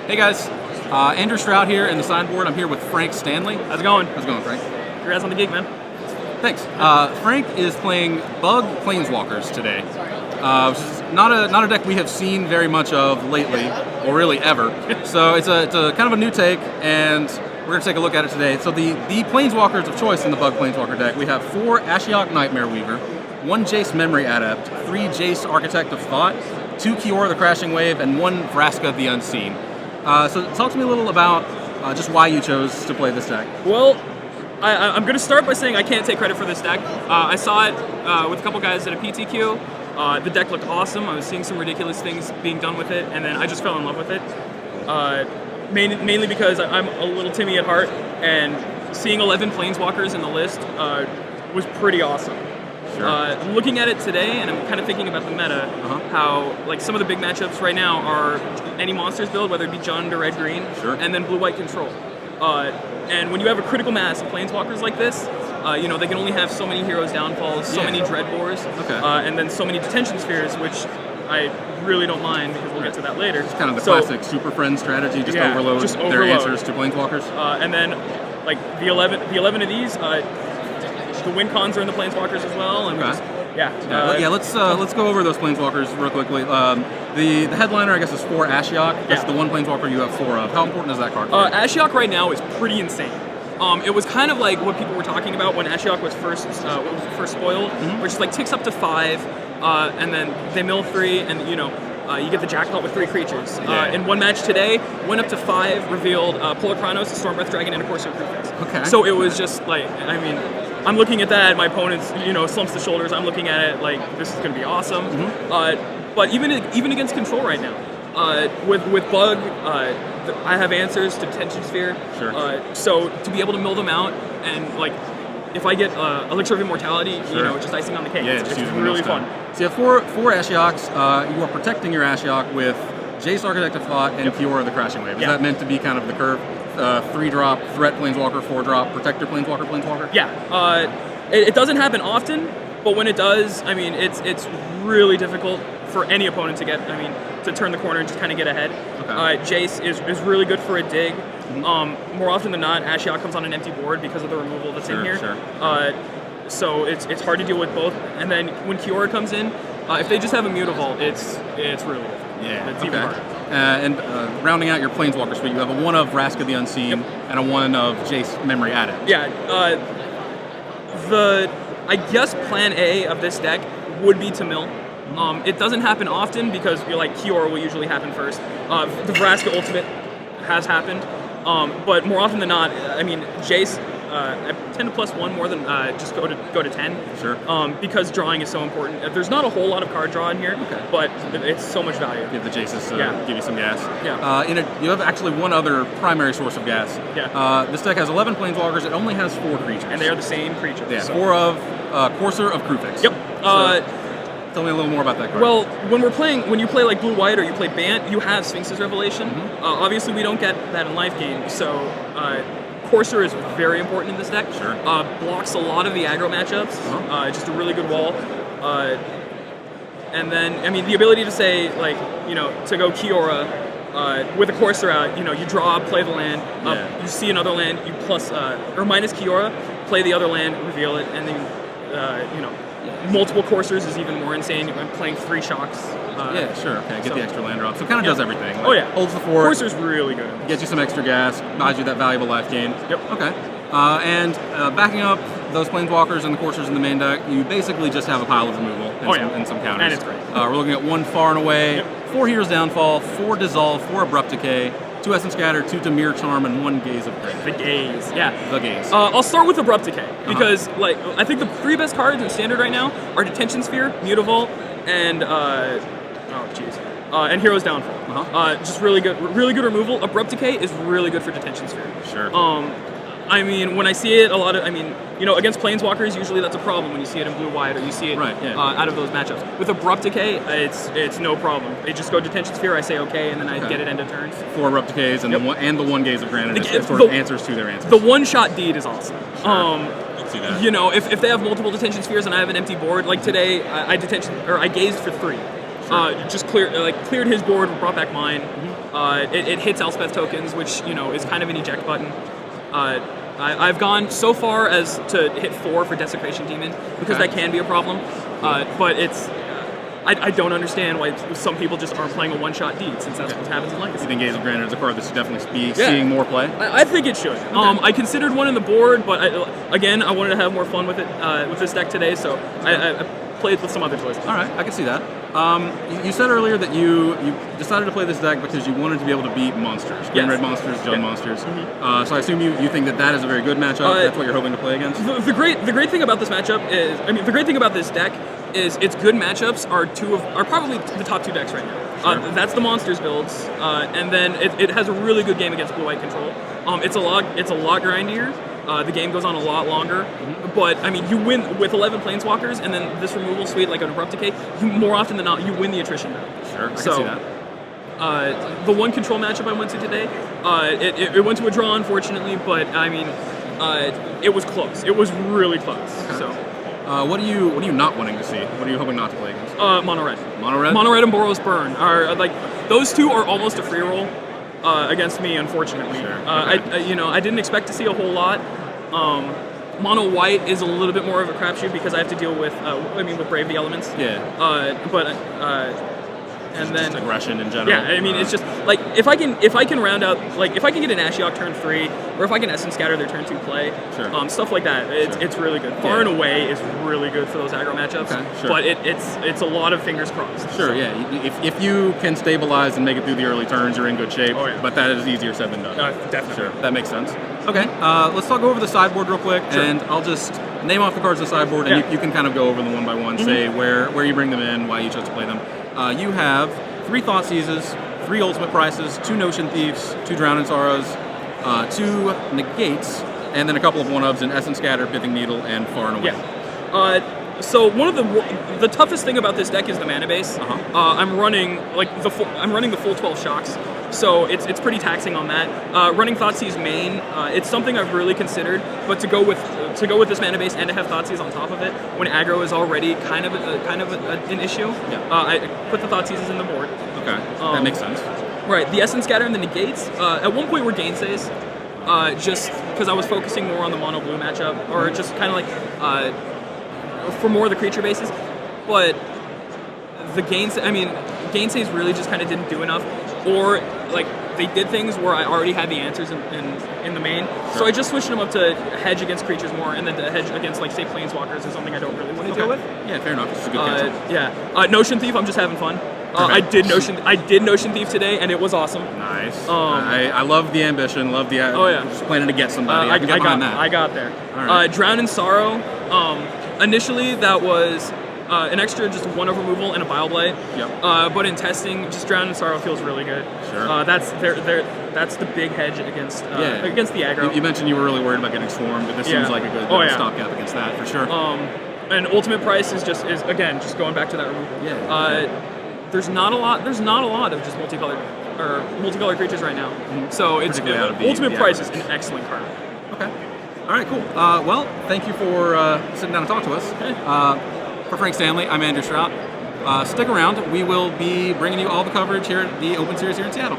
Hey guys, Andrew Stroud here in the Sideboard. I'm here with Frank Stanley. How's it going? How's it going, Frank? Congrats on the gig, man. Thanks. Frank is playing Bug Planeswalkers today, which is not a deck we have seen very much of lately, or really ever. So it's a kind of a new take, and we're going to take a look at it today. So the Planeswalkers of choice in the Bug Planeswalker deck, we have 4 Ashiok Nightmare Weaver, 1 Jase Memory Adept, 3 Jase Architect of Thought, 2 Kiora the Crashing Wave, and 1 Vraska the Unseen. So talk to me a little about just why you chose to play this deck. Well, I'm going to start by saying I can't take credit for this deck. I saw it with a couple guys at a PTQ. The deck looked awesome. I was seeing some ridiculous things being done with it, and then I just fell in love with it. Mainly because I'm a little Timmy at heart, and seeing 11 Planeswalkers in the list was pretty awesome. Sure. Looking at it today, and I'm kind of thinking about the meta, how like some of the big matchups right now are any monsters build, whether it be Jund or red-green, and then blue-white control. And when you have a critical mass of Planeswalkers like this, they can only have so many Heroes Downfalls, so many Dreadbores, and then so many Detention Spheres, which I really don't mind because we'll get to that later. It's kind of the classic Superfriends strategy, just overload their answers to Planeswalkers. And then like the 11 of these, the win cons are in the Planeswalkers as well, and let's go over those Planeswalkers real quickly. The headliner, I guess, is 4 Ashiok. That's the one Planeswalker you have 4 of. How important is that card? Ashiok right now is pretty insane. It was kind of like what people were talking about when Ashiok was first spoiled, which is like ticks up to 5, and then they mill 3, and you get the jackpot with 3 creatures. In one match today, went up to 5, revealed Polar Chronos, a Stormbreath Dragon, and a Corsair Prefix. Okay. So it was just like, I mean, I'm looking at that, my opponent, slumps the shoulders. I'm looking at it like, this is going to be awesome. But even against control right now, with Bug, I have answers to Detention Sphere. Sure. So to be able to mill them out, and like, if I get Elixir of Immortality, just icing on the cake. Yeah, it's really fun. So you have 4 Ashioks. You are protecting your Ashiok with Jase Architect of Thought and Kiora the Crashing Wave. Is that meant to be kind of the curve? 3-drop, threat Planeswalker, 4-drop, protector Planeswalker? Yeah. It doesn't happen often, but when it does, I mean, it's really difficult for any opponent to turn the corner and just kind of get ahead. Okay. Jase is really good for a dig. More often than not, Ashiok comes on an empty board because of the removal that's in here. So it's hard to deal with both. And then when Kiora comes in, if they just have a Mutavault, it's really difficult. Yeah, it's even harder. And rounding out your Planeswalker suite, you have a 1 of Vraska the Unseen and a 1 of Jase Memory Adept. Yeah, I guess plan A of this deck would be to mill. It doesn't happen often because Kiora will usually happen first. The Vraska Ultimate has happened, but more often than not, I mean, Jase, I tend to +1 more than just go to 10. Sure. Because drawing is so important. There's not a whole lot of card draw in here, but it's so much value. Give the Jases give you some gas. Yeah. You have actually one other primary source of gas. Yeah. This deck has 11 Planeswalkers. It only has 4 creatures. And they are the same creatures. Yeah. So. 4 of Corsair of Prefix. Yep. Tell me a little more about that card. Well, when you play like Blue-White or you play Bant, you have Sphinx's Revelation. Obviously, we don't get that in live game, so Corsair is very important in this deck. Sure. Blocks a lot of the aggro matchups. Just a really good wall. And then, I mean, the ability to say, to go Kiora with a Corsair out, you draw, play the land, you see another land, you plus, or minus Kiora, play the other land, reveal it, and then, multiple Corsairs is even more insane. I'm playing 3 shocks. Get the extra land drop. So it kind of does everything. Holds the 4. Corsair's really good. Gets you some extra gas, buys you that valuable life gain. Yep. Okay. And backing up those Planeswalkers and the Corsairs in the main deck, you basically just have a pile of removal and some counters. And it's great. We're looking at 1 Far and Away, 4 Heroes Downfall, 4 Dissolve, 4 Abrupt Decay, 2 Essence Scatter, 2 Demir Charm, and 1 Gaze of Grace. The Gaze, yeah. The Gaze. I'll start with Abrupt Decay, because I think the 3 best cards in Standard right now are Detention Sphere, Mutavault, and and Heroes Downfall. Just really good removal. Abrupt Decay is really good for Detention Sphere. Sure. I mean, when I see it, against Planeswalkers, usually that's a problem when you see it in Blue-White or you see it out of those matchups. With Abrupt Decay, it's no problem. They just go Detention Sphere, I say okay, and then I get it end of turn. 4 Abrupt Decays and the 1 Gaze of Granite as sort of answers to their answers. The one-shot deed is awesome. Sure. See that. If they have multiple Detention Spheres and I have an empty board, like today, I gazed for 3. Just cleared his board, brought back mine. It hits Elspeth tokens, which is kind of an eject button. I've gone so far as to hit 4 for Desecration Demon because that can be a problem, but it's. I don't understand why some people just aren't playing a one-shot deed, since that's what happens in Legacy. You think Gaze of Granite is a card that should definitely be seeing more play? I think it should. I considered one in the board, but I wanted to have more fun with it with this deck today, so I played with some other choices. All right, I can see that. You said earlier that you decided to play this deck because you wanted to be able to beat monsters, green red monsters, Jund monsters. Mm-hmm. So I assume you think that is a very good matchup. That's what you're hoping to play against. The great thing about this matchup is, the great thing about this deck is its good matchups are probably the top 2 decks right now. Sure. That's the monsters builds, and then it has a really good game against blue-white control. It's a lot grindier. The game goes on a lot longer, but you win with 11 Planeswalkers, and then this removal suite like an Abrupt Decay. More often than not, you win the attrition battle. Sure, I can see that. The one control matchup I went to today, it went to a draw, unfortunately, but it was close. It was really close. Okay. So. What are you not wanting to see? What are you hoping not to play against? Mono red. Mono red? Mono red and Boros Burn are those two are almost a free roll against me, unfortunately. Sure. Okay. I didn't expect to see a whole lot. Mono white is a little bit more of a crapshoot because I have to deal with with Brave the Elements. Yeah. And then just aggression in general. Yeah, it's just like if I can round out, like if I can get an Ashiok turn 3, or if I can Essence Scatter their turn 2 play, stuff like that. It's really good. Far and away is really good for those aggro matchups. Okay, sure. But it's a lot of fingers crossed. Sure, yeah. If you can stabilize and make it through the early turns, you're in good shape. Oh, yeah. But that is easier said than done. Definitely. Sure, that makes sense. Okay, let's talk over the sideboard real quick, and I'll just name off the cards on the sideboard, and you can kind of go over them one by one, say where you bring them in, why you chose to play them. You have 3 Thought Seizes, 3 Ultimate Prices, 2 Notion Thieves, 2 Drown in Sorrows, 2 Negates, and then a couple of 1-ofs in Essence Scatter, Pithing Needle, and Far and Away. Yeah. So one of the toughest thing about this deck is the mana base. I'm running the full 12 shocks, so it's pretty taxing on that. Running Thoughtseize main, it's something I've really considered, but to go with this mana base and to have Thoughtseize on top of it when aggro is already kind of an issue, I put the Thoughtseizes in the board. Okay, that makes sense. Right, the Essence Scatter and the Negates at one point were Gainsays, just because I was focusing more on the mono blue matchup, or just kind of for more of the creature bases, but the Gainsays really just kind of didn't do enough, or they did things where I already had the answers in the main, so I just switched them up to hedge against creatures more, and then to hedge against say Planeswalkers is something I don't really want to deal with. Yeah, fair enough. It's a good cancel. Notion Thief, I'm just having fun. I did Notion Thief today, and it was awesome. Nice. I love the ambition. Love the just planning to get somebody. I got there. All right. Drown in Sorrow. Initially, that was an extra just 1-of removal and a Bile Blight. Yep. But in testing, just Drown in Sorrow feels really good. Sure. That's the big hedge against the aggro. You mentioned you were really worried about getting swarmed, but this seems like a good stopgap against that for sure. And Ultimate Price is just going back to that removal. Yeah. There's not a lot of just multicolored creatures right now. Mm-hmm. So Ultimate Price is an excellent card. Okay. All right, cool. Well, thank you for sitting down and talking to us. For Frank Stanley, I'm Andrew Strout. Stick around. We will be bringing you all the coverage here at the Open Series here in Seattle.